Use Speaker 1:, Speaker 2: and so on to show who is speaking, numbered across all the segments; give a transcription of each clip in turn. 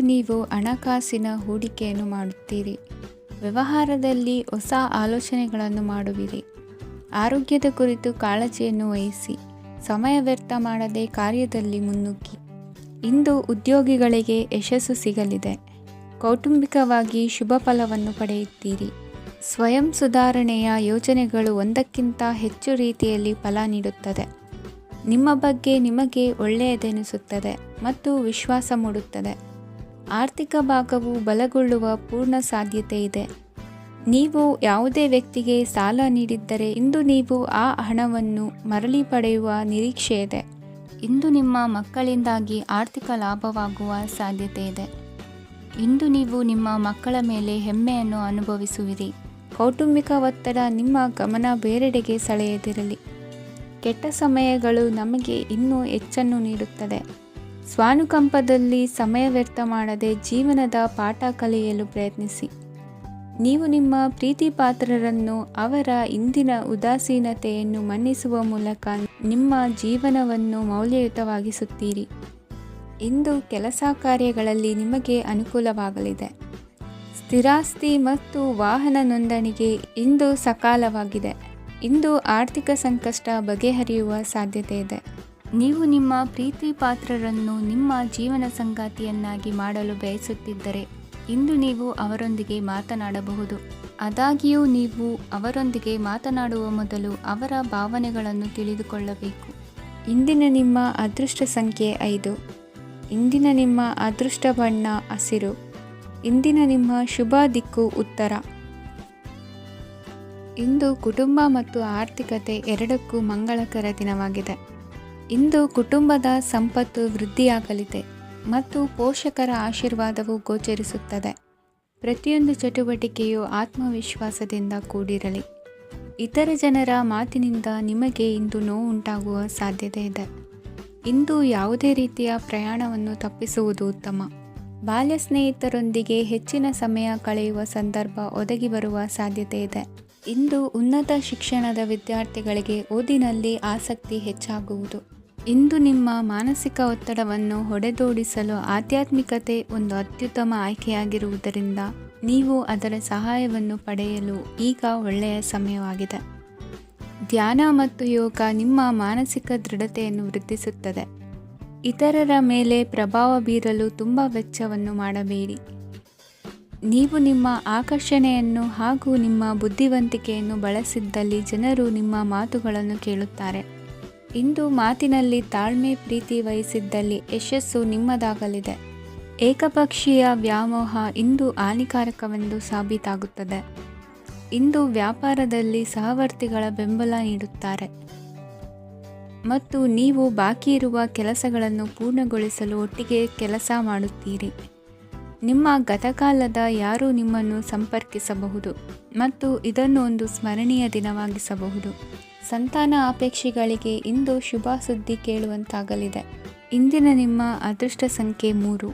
Speaker 1: ನೀವು ಹಣಕಾಸಿನ ಹೂಡಿಕೆಯನ್ನು ಮಾಡುತ್ತೀರಿ. ವ್ಯವಹಾರದಲ್ಲಿ ಹೊಸ ಆಲೋಚನೆಗಳನ್ನು ಮಾಡುವಿರಿ. ಆರೋಗ್ಯದ ಕುರಿತು ಕಾಳಜಿಯನ್ನು ವಹಿಸಿ. ಸಮಯ ವ್ಯರ್ಥ ಮಾಡದೆ ಕಾರ್ಯದಲ್ಲಿ ಮುನ್ನುಗ್ಗಿ. ಇಂದು ಉದ್ಯೋಗಿಗಳಿಗೆ ಯಶಸ್ಸು ಸಿಗಲಿದೆ. ಕೌಟುಂಬಿಕವಾಗಿ ಶುಭ ಫಲವನ್ನು ಪಡೆಯುತ್ತೀರಿ. ಸ್ವಯಂ ಸುಧಾರಣೆಯ ಯೋಜನೆಗಳು ಒಂದಕ್ಕಿಂತ ಹೆಚ್ಚು ರೀತಿಯಲ್ಲಿ ಫಲ ನೀಡುತ್ತದೆ. ನಿಮ್ಮ ಬಗ್ಗೆ ನಿಮಗೆ ಒಳ್ಳೆಯದೆನಿಸುತ್ತದೆ ಮತ್ತು ವಿಶ್ವಾಸ ಮೂಡುತ್ತದೆ. ಆರ್ಥಿಕ ಭಾಗವು ಬಲಗೊಳ್ಳುವ ಪೂರ್ಣ ಸಾಧ್ಯತೆ ಇದೆ. ನೀವು ಯಾವುದೇ ವ್ಯಕ್ತಿಗೆ ಸಾಲ ನೀಡಿದ್ದರೆ ಇಂದು ನೀವು ಆ ಹಣವನ್ನು ಮರಳಿ ಪಡೆಯುವ ನಿರೀಕ್ಷೆ ಇದೆ. ಇಂದು ನಿಮ್ಮ ಮಕ್ಕಳಿಂದಾಗಿ ಆರ್ಥಿಕ ಲಾಭವಾಗುವ ಸಾಧ್ಯತೆ ಇದೆ. ಇಂದು ನೀವು ನಿಮ್ಮ ಮಕ್ಕಳ ಮೇಲೆ ಹೆಮ್ಮೆಯನ್ನು ಅನುಭವಿಸುವಿರಿ. ಕೌಟುಂಬಿಕ ಒತ್ತಡ ನಿಮ್ಮ ಗಮನ ಬೇರೆಡೆಗೆ ಸೆಳೆಯದಿರಲಿ. ಕೆಟ್ಟ ಸಮಯಗಳು ನಮಗೆ ಇನ್ನೂ ಹೆಚ್ಚನ್ನು ನೀಡುತ್ತದೆ. ಸ್ವಾನುಕಂಪದಲ್ಲಿ ಸಮಯ ವ್ಯರ್ಥ ಮಾಡದೆ ಜೀವನದ ಪಾಠ ಕಲಿಯಲು ಪ್ರಯತ್ನಿಸಿ. ನೀವು ನಿಮ್ಮ ಪ್ರೀತಿ ಪಾತ್ರರನ್ನು ಅವರ ಇಂದಿನ ಉದಾಸೀನತೆಯನ್ನು ಮನ್ನಿಸುವ ಮೂಲಕ ನಿಮ್ಮ ಜೀವನವನ್ನು ಮೌಲ್ಯಯುತವಾಗಿಸುತ್ತೀರಿ. ಇಂದು ಕೆಲಸ ಕಾರ್ಯಗಳಲ್ಲಿ ನಿಮಗೆ ಅನುಕೂಲವಾಗಲಿದೆ. ಸ್ಥಿರಾಸ್ತಿ ಮತ್ತು ವಾಹನ ನೋಂದಣಿಗೆ ಇಂದು ಸಕಾಲವಾಗಿದೆ. ಇಂದು ಆರ್ಥಿಕ ಸಂಕಷ್ಟ ಬಗೆಹರಿಯುವ ಸಾಧ್ಯತೆ ಇದೆ. ನೀವು ನಿಮ್ಮ ಪ್ರೀತಿ ಪಾತ್ರರನ್ನು ನಿಮ್ಮ ಜೀವನ ಸಂಗಾತಿಯನ್ನಾಗಿ ಮಾಡಲು ಬಯಸುತ್ತಿದ್ದರೆ ಇಂದು ನೀವು ಅವರೊಂದಿಗೆ ಮಾತನಾಡಬಹುದು. ಆದಾಗ್ಯೂ ನೀವು ಅವರೊಂದಿಗೆ ಮಾತನಾಡುವ ಮೊದಲು ಅವರ ಭಾವನೆಗಳನ್ನು ತಿಳಿದುಕೊಳ್ಳಬೇಕು. ಇಂದಿನ ನಿಮ್ಮ ಅದೃಷ್ಟ ಸಂಖ್ಯೆ 5. ಇಂದಿನ ನಿಮ್ಮ ಅದೃಷ್ಟ ಬಣ್ಣ ಹಸಿರು. ಇಂದಿನ ನಿಮ್ಮ ಶುಭ ದಿಕ್ಕು ಉತ್ತರ. ಇಂದು ಕುಟುಂಬ ಮತ್ತು ಆರ್ಥಿಕತೆ ಎರಡಕ್ಕೂ ಮಂಗಳಕರ ದಿನವಾಗಿದೆ. ಇಂದು ಕುಟುಂಬದ ಸಂಪತ್ತು ವೃದ್ಧಿಯಾಗಲಿದೆ ಮತ್ತು ಪೋಷಕರ ಆಶೀರ್ವಾದವು ಗೋಚರಿಸುತ್ತದೆ. ಪ್ರತಿಯೊಂದು ಚಟುವಟಿಕೆಯು ಆತ್ಮವಿಶ್ವಾಸದಿಂದ ಕೂಡಿರಲಿ. ಇತರ ಜನರ ಮಾತಿನಿಂದ ನಿಮಗೆ ಇಂದು ನೋವು ಉಂಟಾಗುವ ಸಾಧ್ಯತೆ ಇದೆ. ಇಂದು ಯಾವುದೇ ರೀತಿಯ ಪ್ರಯಾಣವನ್ನು ತಪ್ಪಿಸುವುದು ಉತ್ತಮ. ಬಾಲ್ಯ ಸ್ನೇಹಿತರೊಂದಿಗೆ ಹೆಚ್ಚಿನ ಸಮಯ ಕಳೆಯುವ ಸಂದರ್ಭ ಒದಗಿ ಬರುವ ಸಾಧ್ಯತೆ ಇದೆ. ಇಂದು ಉನ್ನತ ಶಿಕ್ಷಣದ ವಿದ್ಯಾರ್ಥಿಗಳಿಗೆ ಓದಿನಲ್ಲಿ ಆಸಕ್ತಿ ಹೆಚ್ಚಾಗುವುದು. ಇಂದು ನಿಮ್ಮ ಮಾನಸಿಕ ಒತ್ತಡವನ್ನು ಹೊಡೆದೋಡಿಸಲು ಆಧ್ಯಾತ್ಮಿಕತೆ ಒಂದು ಅತ್ಯುತ್ತಮ ಆಯ್ಕೆಯಾಗಿರುವುದರಿಂದ ನೀವು ಅದರ ಸಹಾಯವನ್ನು ಪಡೆಯಲು ಈಗ ಒಳ್ಳೆಯ ಸಮಯವಾಗಿದೆ. ಧ್ಯಾನ ಮತ್ತು ಯೋಗ ನಿಮ್ಮ ಮಾನಸಿಕ ದೃಢತೆಯನ್ನು ವೃದ್ಧಿಸುತ್ತದೆ. ಇತರರ ಮೇಲೆ ಪ್ರಭಾವ ಬೀರಲು ತುಂಬ ವೆಚ್ಚವನ್ನು ಮಾಡಬೇಡಿ. ನೀವು ನಿಮ್ಮ ಆಕರ್ಷಣೆಯನ್ನು ಹಾಗೂ ನಿಮ್ಮ ಬುದ್ಧಿವಂತಿಕೆಯನ್ನು ಬಳಸಿದ್ದಲ್ಲಿ ಜನರು ನಿಮ್ಮ ಮಾತುಗಳನ್ನು ಕೇಳುತ್ತಾರೆ. ಇಂದು ಮಾತಿನಲ್ಲಿ ತಾಳ್ಮೆ ಪ್ರೀತಿ ವಹಿಸಿದ್ದಲ್ಲಿ ಯಶಸ್ಸು ನಿಮ್ಮದಾಗಲಿದೆ. ಏಕಪಕ್ಷೀಯ ವ್ಯಾಮೋಹ ಇಂದು ಹಾನಿಕಾರಕವೆಂದು ಸಾಬೀತಾಗುತ್ತದೆ. ಇಂದು ವ್ಯಾಪಾರದಲ್ಲಿ ಸಹವರ್ತಿಗಳ ಬೆಂಬಲ ನೀಡುತ್ತಾರೆ ಮತ್ತು ನೀವು ಬಾಕಿ ಇರುವ ಕೆಲಸಗಳನ್ನು ಪೂರ್ಣಗೊಳಿಸಲು ಒಟ್ಟಿಗೆ ಕೆಲಸ ಮಾಡುತ್ತೀರಿ. ನಿಮ್ಮ ಗತಕಾಲದ ಯಾರೂ ನಿಮ್ಮನ್ನು ಸಂಪರ್ಕಿಸಬಹುದು ಮತ್ತು ಇದನ್ನು ಒಂದು ಸ್ಮರಣೀಯ ದಿನವಾಗಿಸಬಹುದು. ಸಂತಾನ ಅಪೇಕ್ಷಿಗಳಿಗೆ ಇಂದು ಶುಭ ಸುದ್ದಿ ಕೇಳುವಂತಾಗಲಿದೆ. ಇಂದಿನ ನಿಮ್ಮ ಅದೃಷ್ಟ ಸಂಖ್ಯೆ 3.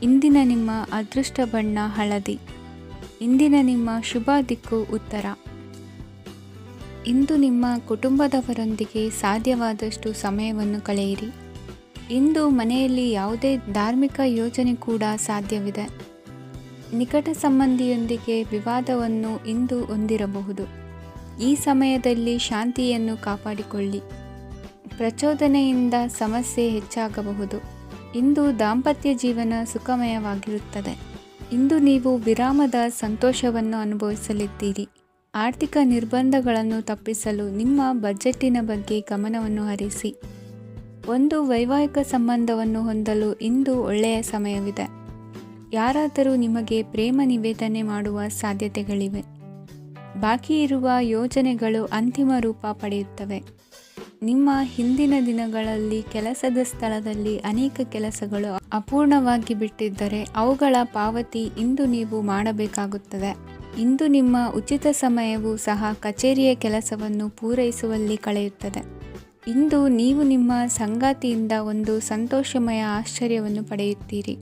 Speaker 1: ಇಂದಿನ ನಿಮ್ಮ ಅದೃಷ್ಟ ಬಣ್ಣ ಹಳದಿ. ಇಂದಿನ ನಿಮ್ಮ ಶುಭ ದಿಕ್ಕು ಉತ್ತರ. ಇಂದು ನಿಮ್ಮ ಕುಟುಂಬದವರೊಂದಿಗೆ ಸಾಧ್ಯವಾದಷ್ಟು ಸಮಯವನ್ನು ಕಳೆಯಿರಿ. ಇಂದು ಮನೆಯಲ್ಲಿ ಯಾವುದೇ ಧಾರ್ಮಿಕ ಯೋಜನೆ ಕೂಡ ಸಾಧ್ಯವಿದೆ. ನಿಕಟ ಸಂಬಂಧಿಯೊಂದಿಗೆ ವಿವಾದವನ್ನು ಇಂದು ಹೊಂದಿರಬಹುದು. ಈ ಸಮಯದಲ್ಲಿ ಶಾಂತಿಯನ್ನು ಕಾಪಾಡಿಕೊಳ್ಳಿ. ಪ್ರಚೋದನೆಯಿಂದ ಸಮಸ್ಯೆ ಹೆಚ್ಚಾಗಬಹುದು. ಇಂದು ದಾಂಪತ್ಯ ಜೀವನ ಸುಖಮಯವಾಗಿರುತ್ತದೆ. ಇಂದು ನೀವು ವಿರಾಮದ ಸಂತೋಷವನ್ನು ಅನುಭವಿಸಲಿದ್ದೀರಿ. ಆರ್ಥಿಕ ನಿರ್ಬಂಧಗಳನ್ನು ತಪ್ಪಿಸಲು ನಿಮ್ಮ ಬಜೆಟ್ಟಿನ ಬಗ್ಗೆ ಗಮನವನ್ನು ಹರಿಸಿ. ಒಂದು ವೈವಾಹಿಕ ಸಂಬಂಧವನ್ನು ಹೊಂದಲು ಇಂದು ಒಳ್ಳೆಯ ಸಮಯವಿದೆ. ಯಾರಾದರೂ ನಿಮಗೆ ಪ್ರೇಮ ನಿವೇದನೆ ಮಾಡುವ ಸಾಧ್ಯತೆಗಳಿವೆ. ಬಾಕಿ ಇರುವ ಯೋಜನೆಗಳು ಅಂತಿಮ ರೂಪ ಪಡೆಯುತ್ತವೆ. ನಿಮ್ಮ ಹಿಂದಿನ ದಿನಗಳಲ್ಲಿ ಕೆಲಸದ ಸ್ಥಳದಲ್ಲಿ ಅನೇಕ ಕೆಲಸಗಳು ಅಪೂರ್ಣವಾಗಿ ಬಿಟ್ಟಿದ್ದರೆ ಅವುಗಳ ಪಾವತಿ ಇಂದು ನೀವು ಮಾಡಬೇಕಾಗುತ್ತದೆ. ಇಂದು ನಿಮ್ಮ ಉಚಿತ ಸಮಯವು ಸಹ ಕಚೇರಿಯ ಕೆಲಸವನ್ನು ಪೂರೈಸುವಲ್ಲಿ ಕಳೆಯುತ್ತದೆ. ಇಂದು ನೀವು ನಿಮ್ಮ ಸಂಗಾತಿಯಿಂದ ಒಂದು ಸಂತೋಷಮಯ ಆಶ್ಚರ್ಯವನ್ನು ಪಡೆಯುತ್ತೀರಿ.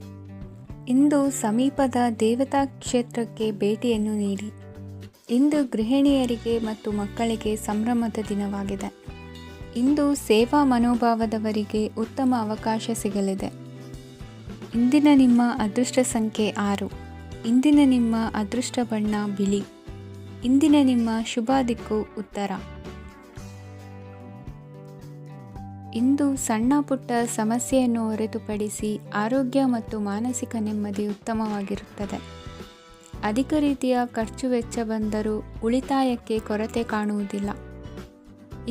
Speaker 1: ಇಂದು ಸಮೀಪದ ದೇವತಾ ಕ್ಷೇತ್ರಕ್ಕೆ ಭೇಟಿಯನ್ನು ನೀಡಿ. ಇಂದು ಗೃಹಿಣಿಯರಿಗೆ ಮತ್ತು ಮಕ್ಕಳಿಗೆ ಸಂಭ್ರಮದ ದಿನವಾಗಿದೆ. ಇಂದು ಸೇವಾ ಮನೋಭಾವದವರಿಗೆ ಉತ್ತಮ ಅವಕಾಶ ಸಿಗಲಿದೆ. ಇಂದಿನ ನಿಮ್ಮ ಅದೃಷ್ಟ ಸಂಖ್ಯೆ 6. ಇಂದಿನ ನಿಮ್ಮ ಅದೃಷ್ಟ ಬಣ್ಣ ಬಿಳಿ. ಇಂದಿನ ನಿಮ್ಮ ಶುಭ ದಿಕ್ಕು ಉತ್ತರ. ಇಂದು ಸಣ್ಣ ಪುಟ್ಟ ಸಮಸ್ಯೆಯನ್ನು ಹೊರತುಪಡಿಸಿ ಆರೋಗ್ಯ ಮತ್ತು ಮಾನಸಿಕ ನೆಮ್ಮದಿ ಉತ್ತಮವಾಗಿರುತ್ತದೆ. ಅಧಿಕ ರೀತಿಯ ಖರ್ಚು ವೆಚ್ಚ ಬಂದರೂ ಉಳಿತಾಯಕ್ಕೆ ಕೊರತೆ ಕಾಣುವುದಿಲ್ಲ.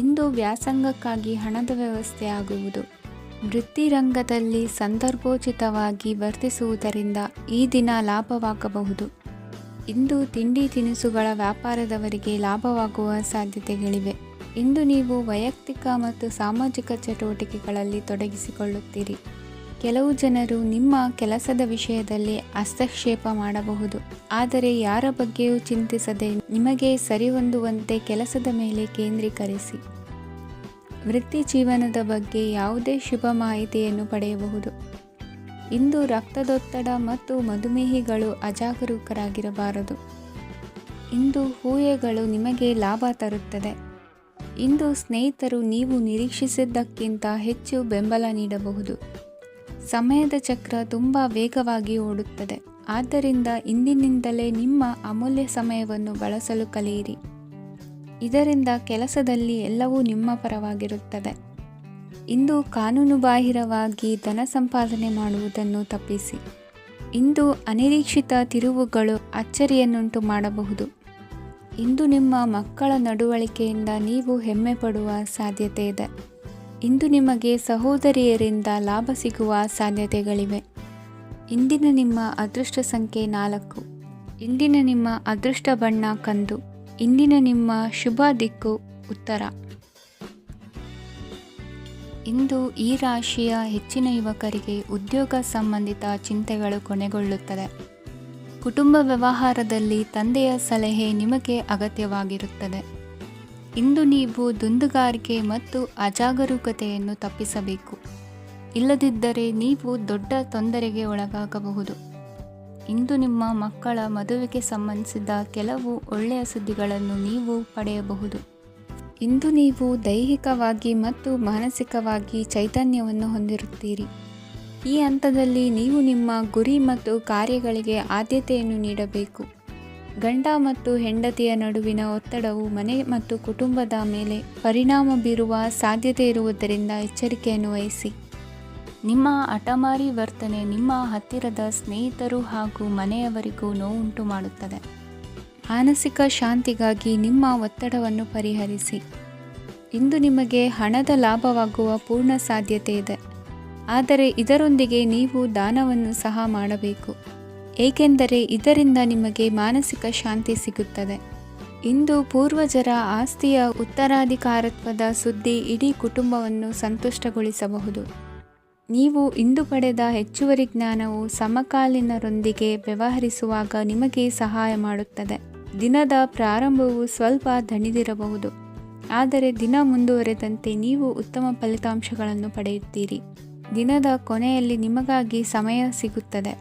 Speaker 1: ಇಂದು ವ್ಯಾಸಂಗಕ್ಕಾಗಿ ಹಣದ ವ್ಯವಸ್ಥೆ ಆಗುವುದು. ವೃತ್ತಿರಂಗದಲ್ಲಿ ಸಂದರ್ಭೋಚಿತವಾಗಿ ವರ್ತಿಸುವುದರಿಂದ ಈ ದಿನ ಲಾಭವಾಗಬಹುದು. ಇಂದು ತಿಂಡಿ ತಿನಿಸುಗಳ ವ್ಯಾಪಾರದವರಿಗೆ ಲಾಭವಾಗುವ ಸಾಧ್ಯತೆಗಳಿವೆ. ಇಂದು ನೀವು ವೈಯಕ್ತಿಕ ಮತ್ತು ಸಾಮಾಜಿಕ ಚಟುವಟಿಕೆಗಳಲ್ಲಿ ತೊಡಗಿಸಿಕೊಳ್ಳುತ್ತೀರಿ. ಕೆಲವು ಜನರು ನಿಮ್ಮ ಕೆಲಸದ ವಿಷಯದಲ್ಲಿ ಹಸ್ತಕ್ಷೇಪ ಮಾಡಬಹುದು, ಆದರೆ ಯಾರ ಬಗ್ಗೆಯೂ ಚಿಂತಿಸದೆ ನಿಮಗೆ ಸರಿಹೊಂದುವಂತೆ ಕೆಲಸದ ಮೇಲೆ ಕೇಂದ್ರೀಕರಿಸಿ. ವೃತ್ತಿ ಜೀವನದ ಬಗ್ಗೆ ಯಾವುದೇ ಶುಭ ಮಾಹಿತಿಯನ್ನು ಪಡೆಯಬಹುದು. ಇಂದು ರಕ್ತದೊತ್ತಡ ಮತ್ತು ಮಧುಮೇಹಿಗಳು ಅಜಾಗರೂಕರಾಗಿರಬಾರದು. ಇಂದು ಊಹೆಗಳು ನಿಮಗೆ ಲಾಭ ತರುತ್ತದೆ. ಇಂದು ಸ್ನೇಹಿತರು ನೀವು ನಿರೀಕ್ಷಿಸಿದ್ದಕ್ಕಿಂತ ಹೆಚ್ಚು ಬೆಂಬಲ ನೀಡಬಹುದು. ಸಮಯದ ಚಕ್ರ ತುಂಬ ವೇಗವಾಗಿ ಓಡುತ್ತದೆ. ಆದ್ದರಿಂದ ಇಂದಿನಿಂದಲೇ ನಿಮ್ಮ ಅಮೂಲ್ಯ ಸಮಯವನ್ನು ಬಳಸಲು ಕಲಿಯಿರಿ. ಇದರಿಂದ ಕೆಲಸದಲ್ಲಿ ಎಲ್ಲವೂ ನಿಮ್ಮ ಪರವಾಗಿರುತ್ತದೆ. ಇಂದು ಕಾನೂನುಬಾಹಿರವಾಗಿ ಧನ ಸಂಪಾದನೆ ಮಾಡುವುದನ್ನು ತಪ್ಪಿಸಿ. ಇಂದು ಅನಿರೀಕ್ಷಿತ ತಿರುವುಗಳು ಅಚ್ಚರಿಯನ್ನುಂಟು ಮಾಡಬಹುದು. ಇಂದು ನಿಮ್ಮ ಮಕ್ಕಳ ನಡವಳಿಕೆಯಿಂದ ನೀವು ಹೆಮ್ಮೆ ಪಡುವ ಸಾಧ್ಯತೆ ಇದೆ. ಇಂದು ನಿಮಗೆ ಸಹೋದರಿಯರಿಂದ ಲಾಭ ಸಿಗುವ ಸಾಧ್ಯತೆಗಳಿವೆ. ಇಂದಿನ ನಿಮ್ಮ ಅದೃಷ್ಟ ಸಂಖ್ಯೆ 4. ಇಂದಿನ ನಿಮ್ಮ ಅದೃಷ್ಟ ಬಣ್ಣ ಕಂದು. ಇಂದಿನ ನಿಮ್ಮ ಶುಭ ದಿಕ್ಕು ಉತ್ತರ. ಇಂದು ಈ ರಾಶಿಯ ಹೆಚ್ಚಿನ ಯುವಕರಿಗೆ ಉದ್ಯೋಗ ಸಂಬಂಧಿತ ಚಿಂತೆಗಳು ಕೊನೆಗೊಳ್ಳುತ್ತದೆ. ಕುಟುಂಬ ವ್ಯವಹಾರದಲ್ಲಿ ತಂದೆಯ ಸಲಹೆ ನಿಮಗೆ ಅಗತ್ಯವಾಗಿರುತ್ತದೆ. ಇಂದು ನೀವು ದುಂದುಗಾರಿಕೆ ಮತ್ತು ಅಜಾಗರೂಕತೆಯನ್ನು ತಪ್ಪಿಸಬೇಕು. ಇಲ್ಲದಿದ್ದರೆ ನೀವು ದೊಡ್ಡ ತೊಂದರೆಗೆ ಒಳಗಾಗಬಹುದು. ಇಂದು ನಿಮ್ಮ ಮಕ್ಕಳ ಮದುವೆಗೆ ಸಂಬಂಧಿಸಿದ ಕೆಲವು ಒಳ್ಳೆಯ ಸುದ್ದಿಗಳನ್ನು ನೀವು ಪಡೆಯಬಹುದು. ಇಂದು ನೀವು ದೈಹಿಕವಾಗಿ ಮತ್ತು ಮಾನಸಿಕವಾಗಿ ಚೈತನ್ಯವನ್ನು ಹೊಂದಿರುತ್ತೀರಿ. ಈ ಹಂತದಲ್ಲಿ ನೀವು ನಿಮ್ಮ ಗುರಿ ಮತ್ತು ಕಾರ್ಯಗಳಿಗೆ ಆದ್ಯತೆಯನ್ನು ನೀಡಬೇಕು. ಗಂಡ ಮತ್ತು ಹೆಂಡತಿಯ ನಡುವಿನ ಒತ್ತಡವು ಮನೆ ಮತ್ತು ಕುಟುಂಬದ ಮೇಲೆ ಪರಿಣಾಮ ಬೀರುವ ಸಾಧ್ಯತೆ ಇರುವುದರಿಂದ ಎಚ್ಚರಿಕೆಯನ್ನು ವಹಿಸಿ. ನಿಮ್ಮ ಹಠಮಾರಿ ವರ್ತನೆ ನಿಮ್ಮ ಹತ್ತಿರದ ಸ್ನೇಹಿತರು ಹಾಗೂ ಮನೆಯವರಿಗೂ ನೋವುಂಟು ಮಾಡುತ್ತದೆ. ಮಾನಸಿಕ ಶಾಂತಿಗಾಗಿ ನಿಮ್ಮ ಒತ್ತಡವನ್ನು ಪರಿಹರಿಸಿ. ಇಂದು ನಿಮಗೆ ಹಣದ ಲಾಭವಾಗುವ ಪೂರ್ಣ ಸಾಧ್ಯತೆ ಇದೆ. ಆದರೆ ಇದರೊಂದಿಗೆ ನೀವು ದಾನವನ್ನು ಸಹ ಮಾಡಬೇಕು, ಏಕೆಂದರೆ ಇದರಿಂದ ನಿಮಗೆ ಮಾನಸಿಕ ಶಾಂತಿ ಸಿಗುತ್ತದೆ. ಇಂದು ಪೂರ್ವಜರ ಆಸ್ತಿಯ ಉತ್ತರಾಧಿಕಾರತ್ವದ ಸುದ್ದಿ ಇಡೀ ಕುಟುಂಬವನ್ನು ಸಂತುಷ್ಟಗೊಳಿಸಬಹುದು. ನೀವು ಇಂದು ಪಡೆದ ಹೆಚ್ಚುವರಿ ಜ್ಞಾನವು ಸಮಕಾಲೀನರೊಂದಿಗೆ ವ್ಯವಹರಿಸುವಾಗ ನಿಮಗೆ ಸಹಾಯ ಮಾಡುತ್ತದೆ. ದಿನದ ಪ್ರಾರಂಭವು ಸ್ವಲ್ಪ ದಣಿದಿರಬಹುದು, ಆದರೆ ದಿನ ಮುಂದುವರೆದಂತೆ ನೀವು ಉತ್ತಮ ಫಲಿತಾಂಶಗಳನ್ನು ಪಡೆಯುತ್ತೀರಿ. ದಿನದ ಕೊನೆಯಲ್ಲಿ ನಿಮಗಾಗಿ ಸಮಯ ಸಿಗುತ್ತದೆ.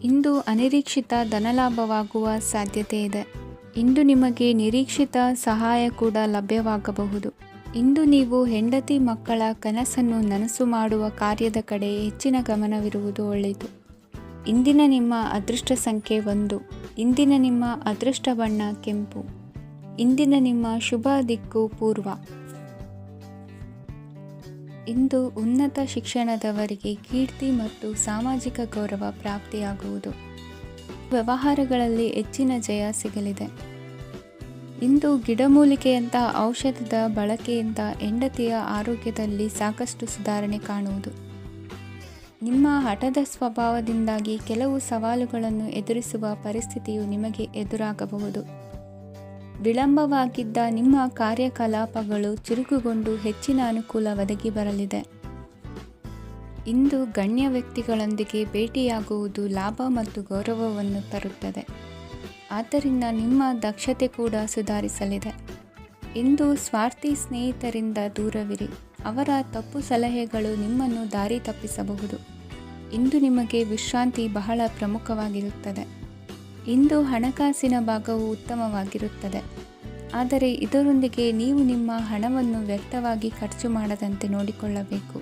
Speaker 1: ಇಂದು ಅನಿರೀಕ್ಷಿತ ಧನಲಾಭವಾಗುವ ಸಾಧ್ಯತೆ ಇದೆ. ಇಂದು ನಿಮಗೆ ನಿರೀಕ್ಷಿತ ಸಹಾಯ ಕೂಡ ಲಭ್ಯವಾಗಬಹುದು. ಇಂದು ನೀವು ಹೆಂಡತಿ ಮಕ್ಕಳ ಕನಸನ್ನು ನನಸು ಮಾಡುವ ಕಾರ್ಯದ ಕಡೆ ಹೆಚ್ಚಿನ ಗಮನವಿರುವುದು ಒಳ್ಳೆಯದು. ಇಂದಿನ ನಿಮ್ಮ ಅದೃಷ್ಟ ಸಂಖ್ಯೆ 1. ಇಂದಿನ ನಿಮ್ಮ ಅದೃಷ್ಟ ಬಣ್ಣ ಕೆಂಪು. ಇಂದಿನ ನಿಮ್ಮ ಶುಭ ದಿಕ್ಕು ಪೂರ್ವ. ಇಂದು ಉನ್ನತ ಶಿಕ್ಷಣದವರಿಗೆ ಕೀರ್ತಿ ಮತ್ತು ಸಾಮಾಜಿಕ ಗೌರವ ಪ್ರಾಪ್ತಿಯಾಗುವುದು. ವ್ಯವಹಾರಗಳಲ್ಲಿ ಹೆಚ್ಚಿನ ಜಯ ಸಿಗಲಿದೆ. ಇಂದು ಗಿಡಮೂಲಿಕೆಯಂತಹ ಔಷಧದ ಬಳಕೆಯಿಂದ ಹೆಂಡತಿಯ ಆರೋಗ್ಯದಲ್ಲಿ ಸಾಕಷ್ಟು ಸುಧಾರಣೆ ಕಾಣುವುದು. ನಿಮ್ಮ ಹಠದ ಸ್ವಭಾವದಿಂದಾಗಿ ಕೆಲವು ಸವಾಲುಗಳನ್ನು ಎದುರಿಸುವ ಪರಿಸ್ಥಿತಿಯು ನಿಮಗೆ ಎದುರಾಗಬಹುದು. ವಿಳಂಬವಾಗಿದ್ದ ನಿಮ್ಮ ಕಾರ್ಯಕಲಾಪಗಳು ಚುರುಕುಗೊಂಡು ಹೆಚ್ಚಿನ ಅನುಕೂಲ ಒದಗಿ ಬರಲಿದೆ. ಇಂದು ಗಣ್ಯ ವ್ಯಕ್ತಿಗಳೊಂದಿಗೆ ಭೇಟಿಯಾಗುವುದು ಲಾಭ ಮತ್ತು ಗೌರವವನ್ನು ತರುತ್ತದೆ. ಆದ್ದರಿಂದ ನಿಮ್ಮ ದಕ್ಷತೆ ಕೂಡ ಸುಧಾರಿಸಲಿದೆ. ಇಂದು ಸ್ವಾರ್ಥಿ ಸ್ನೇಹಿತರಿಂದ ದೂರವಿರಿ. ಅವರ ತಪ್ಪು ಸಲಹೆಗಳು ನಿಮ್ಮನ್ನು ದಾರಿ ತಪ್ಪಿಸಬಹುದು. ಇಂದು ನಿಮಗೆ ವಿಶ್ರಾಂತಿ ಬಹಳ ಪ್ರಮುಖವಾಗಿರುತ್ತದೆ. ಇಂದು ಹಣಕಾಸಿನ ಭಾಗವು ಉತ್ತಮವಾಗಿರುತ್ತದೆ, ಆದರೆ ಇದರೊಂದಿಗೆ ನೀವು ನಿಮ್ಮ ಹಣವನ್ನು ವ್ಯರ್ಥವಾಗಿ ಖರ್ಚು ಮಾಡದಂತೆ ನೋಡಿಕೊಳ್ಳಬೇಕು.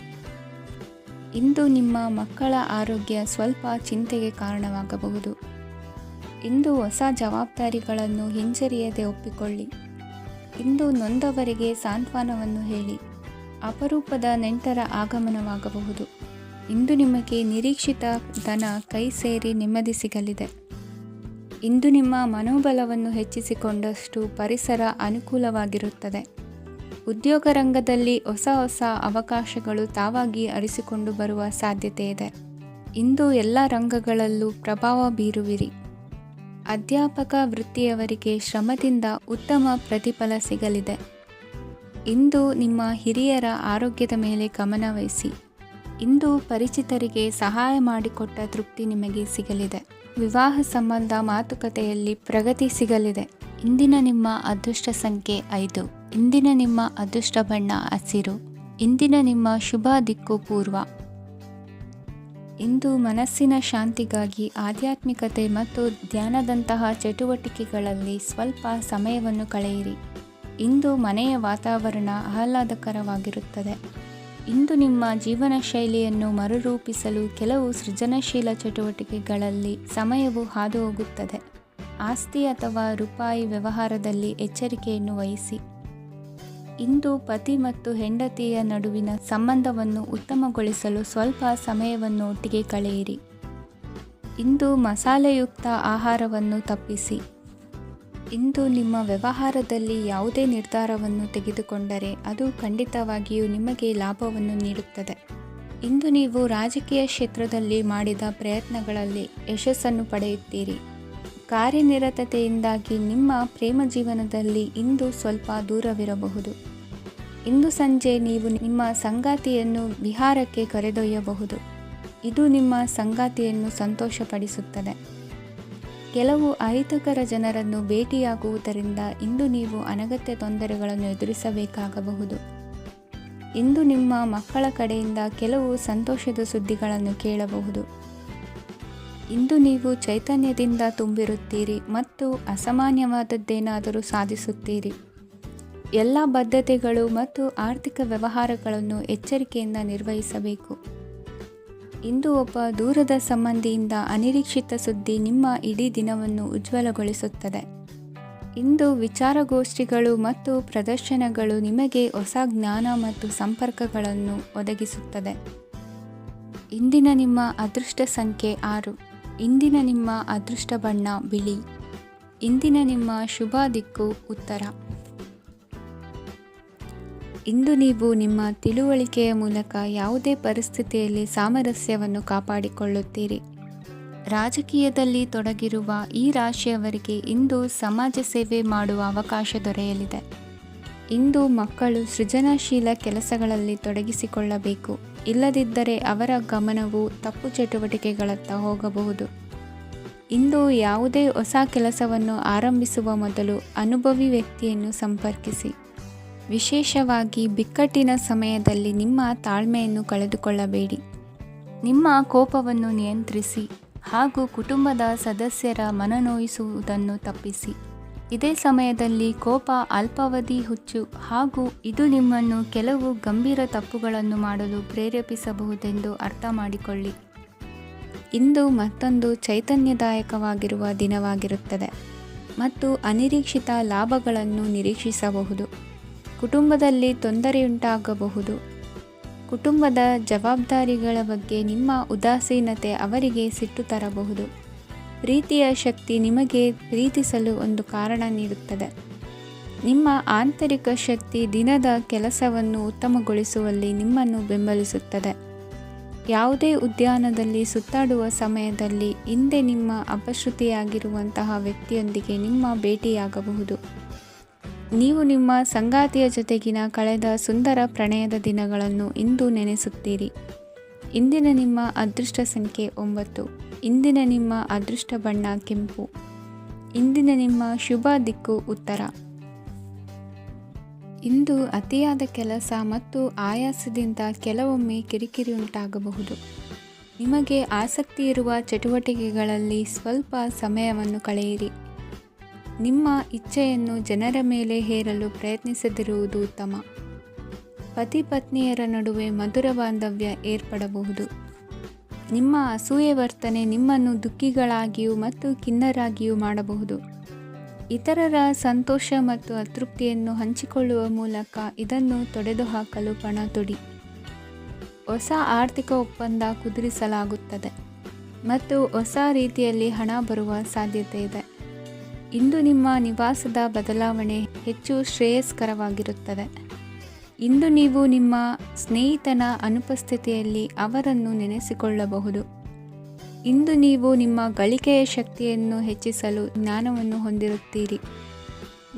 Speaker 1: ಇಂದು ನಿಮ್ಮ ಮಕ್ಕಳ ಆರೋಗ್ಯ ಸ್ವಲ್ಪ ಚಿಂತೆಗೆ ಕಾರಣವಾಗಬಹುದು. ಇಂದು ಹೊಸ ಜವಾಬ್ದಾರಿಗಳನ್ನು ಹಿಂಜರಿಯದೆ ಒಪ್ಪಿಕೊಳ್ಳಿ. ಇಂದು ನೊಂದವರಿಗೆ ಸಾಂತ್ವನವನ್ನು ಹೇಳಿ. ಅಪರೂಪದ ನೆಂಟರ ಆಗಮನವಾಗಬಹುದು. ಇಂದು ನಿಮಗೆ ನಿರೀಕ್ಷಿತ ಧನ ಕೈ ಸೇರಿ ನೆಮ್ಮದಿ ಸಿಗಲಿದೆ. ಇಂದು ನಿಮ್ಮ ಮನೋಬಲವನ್ನು ಹೆಚ್ಚಿಸಿಕೊಂಡಷ್ಟು ಪರಿಸರ ಅನುಕೂಲವಾಗಿರುತ್ತದೆ. ಉದ್ಯೋಗ ರಂಗದಲ್ಲಿ ಹೊಸ ಹೊಸ ಅವಕಾಶಗಳು ತಾವಾಗಿ ಅರಿಸಿಕೊಂಡು ಬರುವ ಸಾಧ್ಯತೆ ಇದೆ. ಇಂದು ಎಲ್ಲ ರಂಗಗಳಲ್ಲೂ ಪ್ರಭಾವ ಬೀರುವಿರಿ. ಅಧ್ಯಾಪಕ ವೃತ್ತಿಯವರಿಗೆ ಶ್ರಮದಿಂದ ಉತ್ತಮ ಪ್ರತಿಫಲ ಸಿಗಲಿದೆ. ಇಂದು ನಿಮ್ಮ ಹಿರಿಯರ ಆರೋಗ್ಯದ ಮೇಲೆ ಗಮನವಹಿಸಿ. ಇಂದು ಪರಿಚಿತರಿಗೆ ಸಹಾಯ ಮಾಡಿಕೊಟ್ಟ ತೃಪ್ತಿ ನಿಮಗೆ ಸಿಗಲಿದೆ. ವಿವಾಹ ಸಂಬಂಧ ಮಾತುಕತೆಯಲ್ಲಿ ಪ್ರಗತಿ ಸಿಗಲಿದೆ. ಇಂದಿನ ನಿಮ್ಮ ಅದೃಷ್ಟ ಸಂಖ್ಯೆ 5. ಇಂದಿನ ನಿಮ್ಮ ಅದೃಷ್ಟ ಬಣ್ಣ ಹಸಿರು. ಇಂದಿನ ನಿಮ್ಮ ಶುಭ ದಿಕ್ಕು ಪೂರ್ವ. ಇಂದು ಮನಸ್ಸಿನ ಶಾಂತಿಗಾಗಿ ಆಧ್ಯಾತ್ಮಿಕತೆ ಮತ್ತು ಧ್ಯಾನದಂತಹ ಚಟುವಟಿಕೆಗಳಲ್ಲಿ ಸ್ವಲ್ಪ ಸಮಯವನ್ನು ಕಳೆಯಿರಿ. ಇಂದು ಮನೆಯ ವಾತಾವರಣ ಆಹ್ಲಾದಕರವಾಗಿರುತ್ತದೆ. ಇಂದು ನಿಮ್ಮ ಜೀವನ ಶೈಲಿಯನ್ನು ಮರುರೂಪಿಸಲು ಕೆಲವು ಸೃಜನಶೀಲ ಚಟುವಟಿಕೆಗಳಲ್ಲಿ ಸಮಯವು ಹಾದುಹೋಗುತ್ತದೆ. ಆಸ್ತಿ ಅಥವಾ ರೂಪಾಯಿ ವ್ಯವಹಾರದಲ್ಲಿ ಎಚ್ಚರಿಕೆಯನ್ನು ವಹಿಸಿ. ಇಂದು ಪತಿ ಮತ್ತು ಹೆಂಡತಿಯ ನಡುವಿನ ಸಂಬಂಧವನ್ನು ಉತ್ತಮಗೊಳಿಸಲು ಸ್ವಲ್ಪ ಸಮಯವನ್ನು ಒಟ್ಟಿಗೆ ಕಳೆಯಿರಿ. ಇಂದು ಮಸಾಲೆಯುಕ್ತ ಆಹಾರವನ್ನು ತಪ್ಪಿಸಿ. ಇಂದು ನಿಮ್ಮ ವ್ಯವಹಾರದಲ್ಲಿ ಯಾವುದೇ ನಿರ್ಧಾರವನ್ನು ತೆಗೆದುಕೊಂಡರೆ ಅದು ಖಂಡಿತವಾಗಿಯೂ ನಿಮಗೆ ಲಾಭವನ್ನು ನೀಡುತ್ತದೆ. ಇಂದು ನೀವು ರಾಜಕೀಯ ಕ್ಷೇತ್ರದಲ್ಲಿ ಮಾಡಿದ ಪ್ರಯತ್ನಗಳಲ್ಲಿ ಯಶಸ್ಸನ್ನು ಪಡೆಯುತ್ತೀರಿ. ಕಾರ್ಯನಿರತತೆಯಿಂದಾಗಿ ನಿಮ್ಮ ಪ್ರೇಮ ಜೀವನದಲ್ಲಿ ಇಂದು ಸ್ವಲ್ಪ ದೂರವಿರಬಹುದು. ಇಂದು ಸಂಜೆ ನೀವು ನಿಮ್ಮ ಸಂಗಾತಿಯನ್ನು ವಿಹಾರಕ್ಕೆ ಕರೆದೊಯ್ಯಬಹುದು. ಇದು ನಿಮ್ಮ ಸಂಗಾತಿಯನ್ನು ಸಂತೋಷಪಡಿಸುತ್ತದೆ. ಕೆಲವು ಅಹಿತಕರ ಜನರನ್ನು ಭೇಟಿಯಾಗುವುದರಿಂದ ಇಂದು ನೀವು ಅನಗತ್ಯ ತೊಂದರೆಗಳನ್ನು ಎದುರಿಸಬೇಕಾಗಬಹುದು. ಇಂದು ನಿಮ್ಮ ಮಕ್ಕಳ ಕಡೆಯಿಂದ ಕೆಲವು ಸಂತೋಷದ ಸುದ್ದಿಗಳನ್ನು ಕೇಳಬಹುದು. ಇಂದು ನೀವು ಚೈತನ್ಯದಿಂದ ತುಂಬಿರುತ್ತೀರಿ ಮತ್ತು ಅಸಾಮಾನ್ಯವಾದದ್ದೇನಾದರೂ ಸಾಧಿಸುತ್ತೀರಿ. ಎಲ್ಲ ಬದ್ಧತೆಗಳು ಮತ್ತು ಆರ್ಥಿಕ ವ್ಯವಹಾರಗಳನ್ನು ಎಚ್ಚರಿಕೆಯಿಂದ ನಿರ್ವಹಿಸಬೇಕು. ಇಂದು ಒಬ್ಬ ದೂರದ ಸಂಬಂಧಿಯಿಂದ ಅನಿರೀಕ್ಷಿತ ಸುದ್ದಿ ನಿಮ್ಮ ಇಡೀ ದಿನವನ್ನು ಉಜ್ವಲಗೊಳಿಸುತ್ತದೆ. ಇಂದು ವಿಚಾರಗೋಷ್ಠಿಗಳು ಮತ್ತು ಪ್ರದರ್ಶನಗಳು ನಿಮಗೆ ಹೊಸ ಜ್ಞಾನ ಮತ್ತು ಸಂಪರ್ಕಗಳನ್ನು ಒದಗಿಸುತ್ತದೆ. ಇಂದಿನ ನಿಮ್ಮ ಅದೃಷ್ಟ ಸಂಖ್ಯೆ 6. ಇಂದಿನ ನಿಮ್ಮ ಅದೃಷ್ಟ ಬಣ್ಣ ಬಿಳಿ. ಇಂದಿನ ನಿಮ್ಮ ಶುಭ ದಿಕ್ಕು ಉತ್ತರ. ಇಂದು ನೀವು ನಿಮ್ಮ ತಿಳುವಳಿಕೆಯ ಮೂಲಕ ಯಾವುದೇ ಪರಿಸ್ಥಿತಿಯಲ್ಲಿ ಸಾಮರಸ್ಯವನ್ನು ಕಾಪಾಡಿಕೊಳ್ಳುತ್ತೀರಿ. ರಾಜಕೀಯದಲ್ಲಿ ತೊಡಗಿರುವ ಈ ರಾಶಿಯವರಿಗೆ ಇಂದು ಸಮಾಜ ಸೇವೆ ಮಾಡುವ ಅವಕಾಶ ದೊರೆಯಲಿದೆ. ಇಂದು ಮಕ್ಕಳು ಸೃಜನಶೀಲ ಕೆಲಸಗಳಲ್ಲಿ ತೊಡಗಿಸಿಕೊಳ್ಳಬೇಕು. ಇಲ್ಲದಿದ್ದರೆ ಅವರ ಗಮನವು ತಪ್ಪು ಚಟುವಟಿಕೆಗಳತ್ತ ಹೋಗಬಹುದು. ಇಂದು ಯಾವುದೇ ಹೊಸ ಕೆಲಸವನ್ನು ಆರಂಭಿಸುವ ಮೊದಲು ಅನುಭವಿ ವ್ಯಕ್ತಿಯನ್ನು ಸಂಪರ್ಕಿಸಿ. ವಿಶೇಷವಾಗಿ ಬಿಕ್ಕಟ್ಟಿನ ಸಮಯದಲ್ಲಿ ನಿಮ್ಮ ತಾಳ್ಮೆಯನ್ನು ಕಳೆದುಕೊಳ್ಳಬೇಡಿ. ನಿಮ್ಮ ಕೋಪವನ್ನು ನಿಯಂತ್ರಿಸಿ ಹಾಗೂ ಕುಟುಂಬದ ಸದಸ್ಯರ ಮನನೊಯಿಸುವುದನ್ನು ತಪ್ಪಿಸಿ. ಇದೇ ಸಮಯದಲ್ಲಿ ಕೋಪ ಅಲ್ಪಾವಧಿ ಹುಚ್ಚು ಹಾಗೂ ಇದು ನಿಮ್ಮನ್ನು ಕೆಲವು ಗಂಭೀರ ತಪ್ಪುಗಳನ್ನು ಮಾಡಲು ಪ್ರೇರೇಪಿಸಬಹುದೆಂದು ಅರ್ಥ ಮಾಡಿಕೊಳ್ಳಿ. ಇಂದು ಮತ್ತೊಂದು ಚೈತನ್ಯದಾಯಕವಾಗಿರುವ ದಿನವಾಗಿರುತ್ತದೆ ಮತ್ತು ಅನಿರೀಕ್ಷಿತ ಲಾಭಗಳನ್ನು ನಿರೀಕ್ಷಿಸಬಹುದು. ಕುಟುಂಬದಲ್ಲಿ ತೊಂದರೆಯುಂಟಾಗಬಹುದು. ಕುಟುಂಬದ ಜವಾಬ್ದಾರಿಗಳ ಬಗ್ಗೆ ನಿಮ್ಮ ಉದಾಸೀನತೆ ಅವರಿಗೆ ಸಿಟ್ಟು ತರಬಹುದು. ಪ್ರೀತಿಯ ಶಕ್ತಿ ನಿಮಗೆ ಪ್ರೀತಿಸಲು ಒಂದು ಕಾರಣ ನೀಡುತ್ತದೆ. ನಿಮ್ಮ ಆಂತರಿಕ ಶಕ್ತಿ ದಿನದ ಕೆಲಸವನ್ನು ಉತ್ತಮಗೊಳಿಸುವಲ್ಲಿ ನಿಮ್ಮನ್ನು ಬೆಂಬಲಿಸುತ್ತದೆ. ಯಾವುದೇ ಉದ್ಯಾನದಲ್ಲಿ ಸುತ್ತಾಡುವ ಸಮಯದಲ್ಲಿ ಹಿಂದೆ ನಿಮ್ಮ ಅಪಶ್ರುತಿಯಾಗಿರುವಂತಹ ವ್ಯಕ್ತಿಯೊಂದಿಗೆ ನಿಮ್ಮ ಭೇಟಿಯಾಗಬಹುದು. ನೀವು ನಿಮ್ಮ ಸಂಗಾತಿಯ ಜೊತೆಗಿನ ಕಳೆದ ಸುಂದರ ಪ್ರಣಯದ ದಿನಗಳನ್ನು ಇಂದು ನೆನೆಸುತ್ತೀರಿ. ಇಂದಿನ ನಿಮ್ಮ ಅದೃಷ್ಟ ಸಂಖ್ಯೆ 9. ಇಂದಿನ ನಿಮ್ಮ ಅದೃಷ್ಟ ಬಣ್ಣ ಕೆಂಪು. ಇಂದಿನ ನಿಮ್ಮ ಶುಭ ದಿಕ್ಕು ಉತ್ತರ. ಇಂದು ಅತಿಯಾದ ಕೆಲಸ ಮತ್ತು ಆಯಾಸದಿಂದ ಕೆಲವೊಮ್ಮೆ ಕಿರಿಕಿರಿ ಉಂಟಾಗಬಹುದು. ನಿಮಗೆ ಆಸಕ್ತಿ ಇರುವ ಚಟುವಟಿಕೆಗಳಲ್ಲಿ ಸ್ವಲ್ಪ ಸಮಯವನ್ನು ಕಳೆಯಿರಿ. ನಿಮ್ಮ ಇಚ್ಛೆಯನ್ನು ಜನರ ಮೇಲೆ ಹೇರಲು ಪ್ರಯತ್ನಿಸದಿರುವುದು ಉತ್ತಮ. ಪತಿ ಪತ್ನಿಯರ ನಡುವೆ ಮಧುರ ಬಾಂಧವ್ಯ ಏರ್ಪಡಬಹುದು. ನಿಮ್ಮ ಅಸೂಯೆ ವರ್ತನೆ ನಿಮ್ಮನ್ನು ದುಃಖಿಗಳಾಗಿಯೂ ಮತ್ತು ಖಿನ್ನರಾಗಿಯೂ ಮಾಡಬಹುದು. ಇತರರ ಸಂತೋಷ ಮತ್ತು ಅತೃಪ್ತಿಯನ್ನು ಹಂಚಿಕೊಳ್ಳುವ ಮೂಲಕ ಇದನ್ನು ತೊಡೆದುಹಾಕಲು ಪಣ ತೊಡಿ. ಹೊಸ ಆರ್ಥಿಕ ಒಪ್ಪಂದ ಕುದುರಿಸಲಾಗುತ್ತದೆ ಮತ್ತು ಹೊಸ ರೀತಿಯಲ್ಲಿ ಹಣ ಬರುವ ಸಾಧ್ಯತೆ ಇದೆ. ಇಂದು ನಿಮ್ಮ ನಿವಾಸದ ಬದಲಾವಣೆ ಹೆಚ್ಚು ಶ್ರೇಯಸ್ಕರವಾಗಿರುತ್ತದೆ. ಇಂದು ನೀವು ನಿಮ್ಮ ಸ್ನೇಹಿತನ ಅನುಪಸ್ಥಿತಿಯಲ್ಲಿ ಅವರನ್ನು ನೆನೆಸಿಕೊಳ್ಳಬಹುದು. ಇಂದು ನೀವು ನಿಮ್ಮ ಗಳಿಕೆಯ ಶಕ್ತಿಯನ್ನು ಹೆಚ್ಚಿಸಲು ಜ್ಞಾನವನ್ನು ಹೊಂದಿರುತ್ತೀರಿ.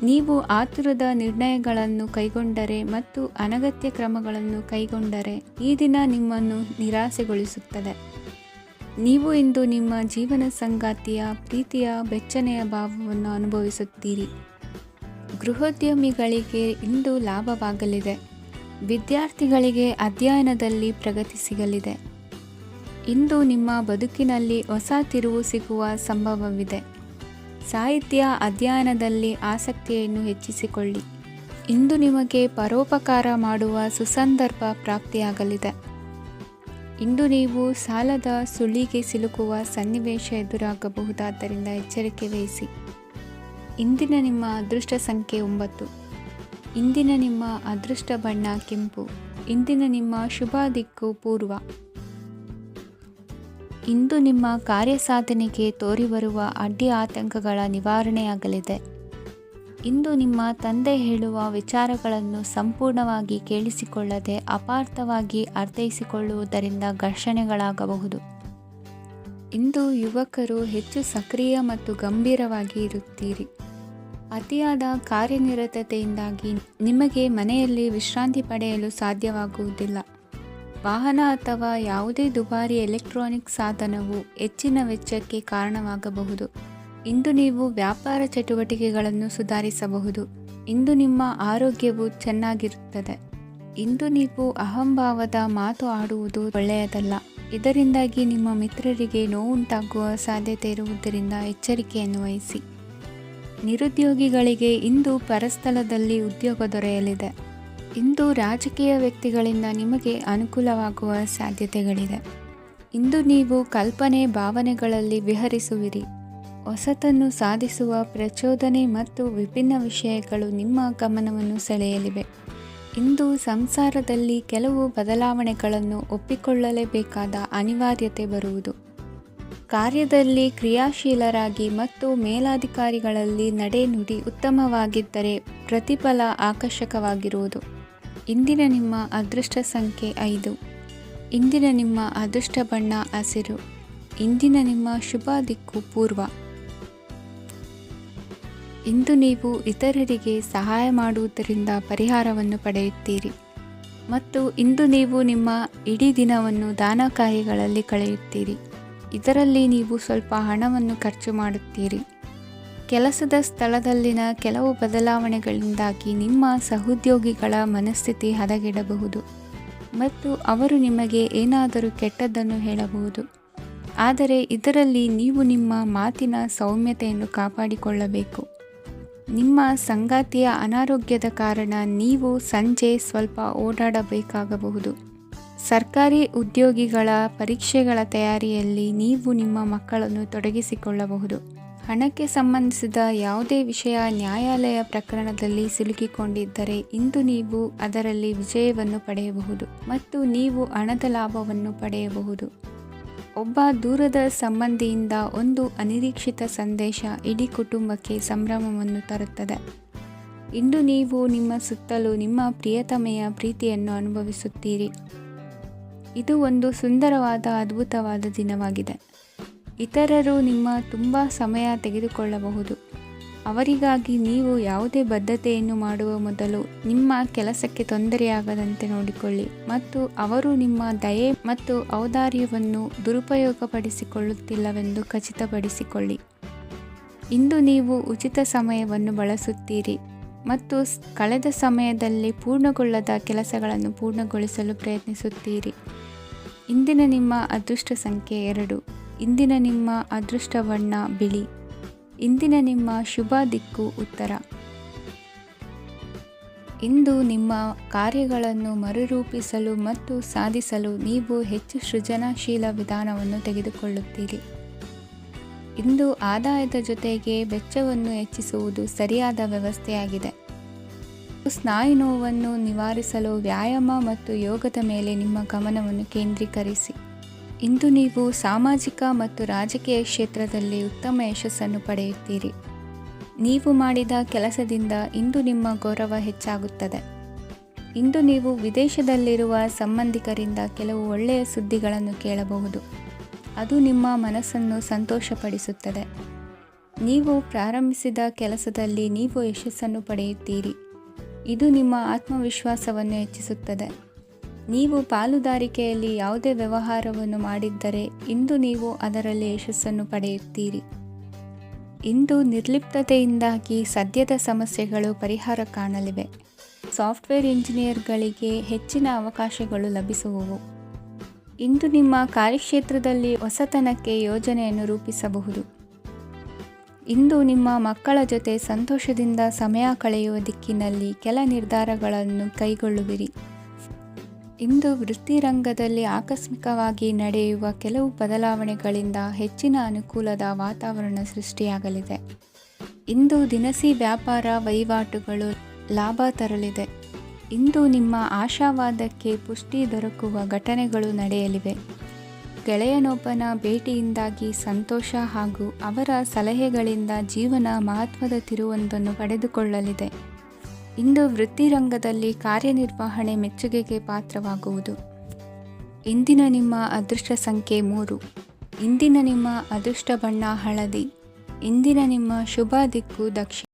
Speaker 1: ನೀವು ಆತುರದ ನಿರ್ಣಯಗಳನ್ನು ಕೈಗೊಂಡರೆ ಮತ್ತು ಅನಗತ್ಯ ಕ್ರಮಗಳನ್ನು ಕೈಗೊಂಡರೆ ಈ ದಿನ ನಿಮ್ಮನ್ನು ನಿರಾಸೆಗೊಳಿಸುತ್ತದೆ. ನೀವು ಇಂದು ನಿಮ್ಮ ಜೀವನ ಸಂಗಾತಿಯ ಪ್ರೀತಿಯ ಬೆಚ್ಚನೆಯ ಭಾವವನ್ನು ಅನುಭವಿಸುತ್ತೀರಿ. ಗೃಹೋದ್ಯಮಿಗಳಿಗೆ ಇಂದು ಲಾಭವಾಗಲಿದೆ. ವಿದ್ಯಾರ್ಥಿಗಳಿಗೆ ಅಧ್ಯಯನದಲ್ಲಿ ಪ್ರಗತಿ ಸಿಗಲಿದೆ. ಇಂದು ನಿಮ್ಮ ಬದುಕಿನಲ್ಲಿ ಹೊಸ ತಿರುವು ಸಿಗುವ ಸಂಭವವಿದೆ. ಸಾಹಿತ್ಯ ಅಧ್ಯಯನದಲ್ಲಿ ಆಸಕ್ತಿಯನ್ನು ಹೆಚ್ಚಿಸಿಕೊಳ್ಳಿ. ಇಂದು ನಿಮಗೆ ಪರೋಪಕಾರ ಮಾಡುವ ಸುಸಂದರ್ಭ ಪ್ರಾಪ್ತಿಯಾಗಲಿದೆ. ಇಂದು ನೀವು ಸಾಲದ ಸುಳಿಗೆ ಸಿಲುಕುವ ಸನ್ನಿವೇಶ ಎದುರಾಗಬಹುದಾದ್ದರಿಂದ ಎಚ್ಚರಿಕೆ ವಹಿಸಿ. ಇಂದಿನ ನಿಮ್ಮ ಅದೃಷ್ಟ ಸಂಖ್ಯೆ 9. ಇಂದಿನ ನಿಮ್ಮ ಅದೃಷ್ಟ ಬಣ್ಣ ಕೆಂಪು. ಇಂದಿನ ನಿಮ್ಮ ಶುಭ ದಿಕ್ಕು ಪೂರ್ವ. ಇಂದು ನಿಮ್ಮ ಕಾರ್ಯಸಾಧನೆಗೆ ತೋರಿಬರುವ ಅಡ್ಡಿ ಆತಂಕಗಳ ನಿವಾರಣೆಯಾಗಲಿದೆ. ಇಂದು ನಿಮ್ಮ ತಂದೆ ಹೇಳುವ ವಿಚಾರಗಳನ್ನು ಸಂಪೂರ್ಣವಾಗಿ ಕೇಳಿಸಿಕೊಳ್ಳದೆ ಅಪಾರ್ಥವಾಗಿ ಅರ್ಥೈಸಿಕೊಳ್ಳುವುದರಿಂದ ಘರ್ಷಣೆಗಳಾಗಬಹುದು. ಇಂದು ಯುವಕರು ಹೆಚ್ಚು ಸಕ್ರಿಯ ಮತ್ತು ಗಂಭೀರವಾಗಿ ಇರುತ್ತೀರಿ. ಅತಿಯಾದ ಕಾರ್ಯನಿರತತೆಯಿಂದಾಗಿ ನಿಮಗೆ ಮನೆಯಲ್ಲಿ ವಿಶ್ರಾಂತಿ ಪಡೆಯಲು ಸಾಧ್ಯವಾಗುವುದಿಲ್ಲ. ವಾಹನ ಅಥವಾ ಯಾವುದೇ ದುಬಾರಿ ಎಲೆಕ್ಟ್ರಾನಿಕ್ ಸಾಧನವು ಹೆಚ್ಚಿನ ವೆಚ್ಚಕ್ಕೆ ಕಾರಣವಾಗಬಹುದು. ಇಂದು ನೀವು ವ್ಯಾಪಾರ ಚಟುವಟಿಕೆಗಳನ್ನು ಸುಧಾರಿಸಬಹುದು. ಇಂದು ನಿಮ್ಮ ಆರೋಗ್ಯವು ಚೆನ್ನಾಗಿರುತ್ತದೆ. ಇಂದು ನೀವು ಅಹಂಭಾವದ ಮಾತು ಆಡುವುದು ಒಳ್ಳೆಯದಲ್ಲ. ಇದರಿಂದಾಗಿ ನಿಮ್ಮ ಮಿತ್ರರಿಗೆ ನೋವುಂಟಾಗುವ ಸಾಧ್ಯತೆ ಇರುವುದರಿಂದ ಎಚ್ಚರಿಕೆಯನ್ನು ವಹಿಸಿ. ನಿರುದ್ಯೋಗಿಗಳಿಗೆ ಇಂದು ಪರಸ್ಥಳದಲ್ಲಿ ಉದ್ಯೋಗ ದೊರೆಯಲಿದೆ. ಇಂದು ರಾಜಕೀಯ ವ್ಯಕ್ತಿಗಳಿಂದ ನಿಮಗೆ ಅನುಕೂಲವಾಗುವ ಸಾಧ್ಯತೆಗಳಿದೆ. ಇಂದು ನೀವು ಕಲ್ಪನೆ ಭಾವನೆಗಳಲ್ಲಿ ವಿಹರಿಸುವಿರಿ. ಹೊಸತನ್ನು ಸಾಧಿಸುವ ಪ್ರಚೋದನೆ ಮತ್ತು ವಿಭಿನ್ನ ವಿಷಯಗಳು ನಿಮ್ಮ ಗಮನವನ್ನು ಸೆಳೆಯಲಿವೆ. ಇಂದು ಸಂಸಾರದಲ್ಲಿ ಕೆಲವು ಬದಲಾವಣೆಗಳನ್ನು ಒಪ್ಪಿಕೊಳ್ಳಲೇಬೇಕಾದ ಅನಿವಾರ್ಯತೆ ಬರುವುದು. ಕಾರ್ಯದಲ್ಲಿ ಕ್ರಿಯಾಶೀಲರಾಗಿ ಮತ್ತು ಮೇಲಾಧಿಕಾರಿಗಳಲ್ಲಿ ನಡೆನುಡಿ ಉತ್ತಮವಾಗಿದ್ದರೆ ಪ್ರತಿಫಲ ಆಕರ್ಷಕವಾಗಿರುವುದು. ಇಂದಿನ ನಿಮ್ಮ ಅದೃಷ್ಟ ಸಂಖ್ಯೆ 5. ಇಂದಿನ ನಿಮ್ಮ ಅದೃಷ್ಟ ಬಣ್ಣ ಹಸಿರು. ಇಂದಿನ ನಿಮ್ಮ ಶುಭ ದಿಕ್ಕು ಪೂರ್ವ. ಇಂದು ನೀವು ಇತರರಿಗೆ ಸಹಾಯ ಮಾಡುವುದರಿಂದ ಪರಿಹಾರವನ್ನು ಪಡೆಯುತ್ತೀರಿ ಮತ್ತು ಇಂದು ನೀವು ನಿಮ್ಮ ಇಡೀ ದಿನವನ್ನು ದಾನ ಕಾರ್ಯಗಳಲ್ಲಿ ಕಳೆಯುತ್ತೀರಿ. ಇದರಲ್ಲಿ ನೀವು ಸ್ವಲ್ಪ ಹಣವನ್ನು ಖರ್ಚು ಮಾಡುತ್ತೀರಿ. ಕೆಲಸದ ಸ್ಥಳದಲ್ಲಿನ ಕೆಲವು ಬದಲಾವಣೆಗಳಿಂದಾಗಿ ನಿಮ್ಮ ಸಹೋದ್ಯೋಗಿಗಳ ಮನಸ್ಥಿತಿ ಹದಗೆಡಬಹುದು ಮತ್ತು ಅವರು ನಿಮಗೆ ಏನಾದರೂ ಕೆಟ್ಟದ್ದನ್ನು ಹೇಳಬಹುದು. ಆದರೆ ಇದರಲ್ಲಿ ನೀವು ನಿಮ್ಮ ಮಾತಿನ ಸೌಮ್ಯತೆಯನ್ನು ಕಾಪಾಡಿಕೊಳ್ಳಬೇಕು. ನಿಮ್ಮ ಸಂಗಾತಿಯ ಅನಾರೋಗ್ಯದ ಕಾರಣ ನೀವು ಸಂಜೆ ಸ್ವಲ್ಪ ಓಡಾಡಬೇಕಾಗಬಹುದು. ಸರ್ಕಾರಿ ಉದ್ಯೋಗಿಗಳ ಪರೀಕ್ಷೆಗಳ ತಯಾರಿಯಲ್ಲಿ ನೀವು ನಿಮ್ಮ ಮಕ್ಕಳನ್ನು ತೊಡಗಿಸಿಕೊಳ್ಳಬಹುದು. ಹಣಕ್ಕೆ ಸಂಬಂಧಿಸಿದ ಯಾವುದೇ ವಿಷಯ ನ್ಯಾಯಾಲಯ ಪ್ರಕರಣದಲ್ಲಿ ಸಿಲುಕಿಕೊಂಡಿದ್ದರೆ ಇಂದು ನೀವು ಅದರಲ್ಲಿ ವಿಜಯವನ್ನು ಪಡೆಯಬಹುದು ಮತ್ತು ನೀವು ಹಣದ ಲಾಭವನ್ನು ಪಡೆಯಬಹುದು. ಒಬ್ಬ ದೂರದ ಸಂಬಂಧಿಯಿಂದ ಒಂದು ಅನಿರೀಕ್ಷಿತ ಸಂದೇಶ ಇಡೀ ಕುಟುಂಬಕ್ಕೆ ಸಂಭ್ರಮವನ್ನು ತರುತ್ತದೆ. ಇಂದು ನೀವು ನಿಮ್ಮ ಸುತ್ತಲೂ ನಿಮ್ಮ ಪ್ರಿಯತಮೆಯ ಪ್ರೀತಿಯನ್ನು ಅನುಭವಿಸುತ್ತೀರಿ. ಇದು ಒಂದು ಸುಂದರವಾದ ಅದ್ಭುತವಾದ ದಿನವಾಗಿದೆ. ಇತರರು ನಿಮ್ಮ ತುಂಬ ಸಮಯ ತೆಗೆದುಕೊಳ್ಳಬಹುದು. ಅವರಿಗಾಗಿ ನೀವು ಯಾವುದೇ ಬದ್ಧತೆಯನ್ನು ಮಾಡುವ ಮೊದಲು ನಿಮ್ಮ ಕೆಲಸಕ್ಕೆ ತೊಂದರೆಯಾಗದಂತೆ ನೋಡಿಕೊಳ್ಳಿ ಮತ್ತು ಅವರು ನಿಮ್ಮ ದಯೆ ಮತ್ತು ಔದಾರ್ಯವನ್ನು ದುರುಪಯೋಗಪಡಿಸಿಕೊಳ್ಳುತ್ತಿಲ್ಲವೆಂದು ಖಚಿತಪಡಿಸಿಕೊಳ್ಳಿ. ಇಂದು ನೀವು ಉಚಿತ ಸಮಯವನ್ನು ಬಳಸುತ್ತೀರಿ ಮತ್ತು ಕಳೆದ ಸಮಯದಲ್ಲಿ ಪೂರ್ಣಗೊಳ್ಳದ ಕೆಲಸಗಳನ್ನು ಪೂರ್ಣಗೊಳಿಸಲು ಪ್ರಯತ್ನಿಸುತ್ತೀರಿ. ಇಂದಿನ ನಿಮ್ಮ ಅದೃಷ್ಟ ಸಂಖ್ಯೆ 2. ಇಂದಿನ ನಿಮ್ಮ ಅದೃಷ್ಟ ಬಣ್ಣ ಬಿಳಿ. ಇಂದಿನ ನಿಮ್ಮ ಶುಭ ದಿಕ್ಕು ಉತ್ತರ. ಇಂದು ನಿಮ್ಮ ಕಾರ್ಯಗಳನ್ನು ಮರುರೂಪಿಸಲು ಮತ್ತು ಸಾಧಿಸಲು ನೀವು ಹೆಚ್ಚು ಸೃಜನಶೀಲ ವಿಧಾನವನ್ನು ತೆಗೆದುಕೊಳ್ಳುತ್ತೀರಿ. ಇಂದು ಆದಾಯದ ಜೊತೆಗೆ ವೆಚ್ಚವನ್ನು ಹೆಚ್ಚಿಸುವುದು ಸರಿಯಾದ ವ್ಯವಸ್ಥೆಯಾಗಿದೆ. ಸ್ನಾಯು ನೋವನ್ನು ನಿವಾರಿಸಲು ವ್ಯಾಯಾಮ ಮತ್ತು ಯೋಗದ ಮೇಲೆ ನಿಮ್ಮ ಗಮನವನ್ನು ಕೇಂದ್ರೀಕರಿಸಿ. ಇಂದು ನೀವು ಸಾಮಾಜಿಕ ಮತ್ತು ರಾಜಕೀಯ ಕ್ಷೇತ್ರದಲ್ಲಿ ಉತ್ತಮ ಯಶಸ್ಸನ್ನು ಪಡೆಯುತ್ತೀರಿ. ನೀವು ಮಾಡಿದ ಕೆಲಸದಿಂದ ಇಂದು ನಿಮ್ಮ ಗೌರವ ಹೆಚ್ಚಾಗುತ್ತದೆ. ಇಂದು ನೀವು ವಿದೇಶದಲ್ಲಿರುವ ಸಂಬಂಧಿಕರಿಂದ ಕೆಲವು ಒಳ್ಳೆಯ ಸುದ್ದಿಗಳನ್ನು ಕೇಳಬಹುದು. ಅದು ನಿಮ್ಮ ಮನಸ್ಸನ್ನು ಸಂತೋಷಪಡಿಸುತ್ತದೆ. ನೀವು ಪ್ರಾರಂಭಿಸಿದ ಕೆಲಸದಲ್ಲಿ ನೀವು ಯಶಸ್ಸನ್ನು ಪಡೆಯುತ್ತೀರಿ. ಇದು ನಿಮ್ಮ ಆತ್ಮವಿಶ್ವಾಸವನ್ನು ಹೆಚ್ಚಿಸುತ್ತದೆ. ನೀವು ಪಾಲುದಾರಿಕೆಯಲ್ಲಿ ಯಾವುದೇ ವ್ಯವಹಾರವನ್ನು ಮಾಡಿದ್ದರೆ ಇಂದು ನೀವು ಅದರಲ್ಲಿ ಯಶಸ್ಸನ್ನು ಪಡೆಯುತ್ತೀರಿ. ಇಂದು ನಿರ್ಲಿಪ್ತತೆಯಿಂದಾಗಿ ಸದ್ಯದ ಸಮಸ್ಯೆಗಳು ಪರಿಹಾರ ಕಾಣಲಿವೆ. ಸಾಫ್ಟ್ವೇರ್ ಇಂಜಿನಿಯರ್ಗಳಿಗೆ ಹೆಚ್ಚಿನ ಅವಕಾಶಗಳು ಲಭಿಸುವವು. ಇಂದು ನಿಮ್ಮ ಕಾರ್ಯಕ್ಷೇತ್ರದಲ್ಲಿ ಹೊಸತನಕ್ಕೆ ಯೋಜನೆಯನ್ನು ರೂಪಿಸಬಹುದು. ಇಂದು ನಿಮ್ಮ ಮಕ್ಕಳ ಜೊತೆ ಸಂತೋಷದಿಂದ ಸಮಯ ಕಳೆಯುವ ದಿಕ್ಕಿನಲ್ಲಿ ಕೆಲ ನಿರ್ಧಾರಗಳನ್ನು ಕೈಗೊಳ್ಳುವಿರಿ. ಇಂದು ವೃತ್ತಿರಂಗದಲ್ಲಿ ಆಕಸ್ಮಿಕವಾಗಿ ನಡೆಯುವ ಕೆಲವು ಬದಲಾವಣೆಗಳಿಂದ ಹೆಚ್ಚಿನ ಅನುಕೂಲದ ವಾತಾವರಣ ಸೃಷ್ಟಿಯಾಗಲಿದೆ. ಇಂದು ದಿನಸಿ ವ್ಯಾಪಾರ ವಹಿವಾಟುಗಳು ಲಾಭ ತರಲಿದೆ. ಇಂದು ನಿಮ್ಮ ಆಶಾವಾದಕ್ಕೆ ಪುಷ್ಟಿ ದೊರಕುವ ಘಟನೆಗಳು ನಡೆಯಲಿವೆ. ಗೆಳೆಯನೊಬ್ಬನ ಭೇಟಿಯಿಂದಾಗಿ ಸಂತೋಷ ಹಾಗೂ ಅವರ ಸಲಹೆಗಳಿಂದ ಜೀವನ ಮಹತ್ವದ ತಿರುವೊಂದನ್ನು ಪಡೆದುಕೊಳ್ಳಲಿದೆ. ಇಂದು ವೃತ್ತಿರಂಗದಲ್ಲಿ ಕಾರ್ಯನಿರ್ವಹಣೆ ಮೆಚ್ಚುಗೆಗೆ ಪಾತ್ರವಾಗುವುದು. ಇಂದಿನ ನಿಮ್ಮ ಅದೃಷ್ಟ ಸಂಖ್ಯೆ 3. ಇಂದಿನ ನಿಮ್ಮ ಅದೃಷ್ಟ ಬಣ್ಣ ಹಳದಿ. ಇಂದಿನ ನಿಮ್ಮ ಶುಭ ದಿಕ್ಕು ದಕ್ಷಿಣ.